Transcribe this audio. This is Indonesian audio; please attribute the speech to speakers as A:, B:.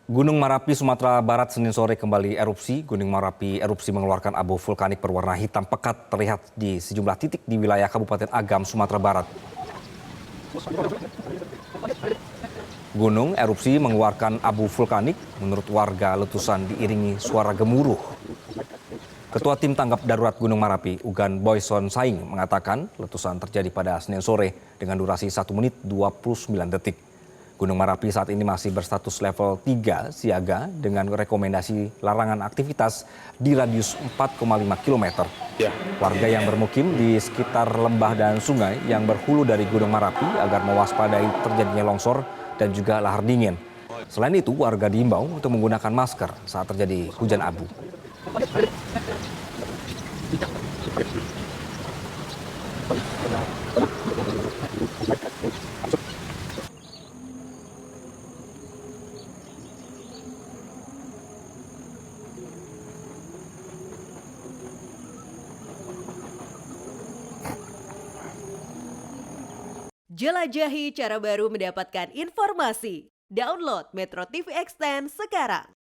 A: Gunung Merapi, Sumatera Barat, Senin sore kembali erupsi. Gunung Merapi erupsi mengeluarkan abu vulkanik berwarna hitam pekat terlihat di sejumlah titik di wilayah Kabupaten Agam, Sumatera Barat. Gunung erupsi mengeluarkan abu vulkanik. Menurut warga, letusan diiringi suara gemuruh. Ketua Tim Tanggap Darurat Gunung Merapi, Ugan Boyson Saing, mengatakan letusan terjadi pada Senin sore dengan durasi 1 menit 29 detik. Gunung Merapi saat ini masih berstatus level 3 siaga dengan rekomendasi larangan aktivitas di radius 4,5 km. Warga yang bermukim di sekitar lembah dan sungai yang berhulu dari Gunung Merapi agar mewaspadai terjadinya longsor dan juga lahar dingin. Selain itu, warga diimbau untuk menggunakan masker saat terjadi hujan abu.
B: Jelajahi cara baru mendapatkan informasi. Download Metro TV Extend sekarang.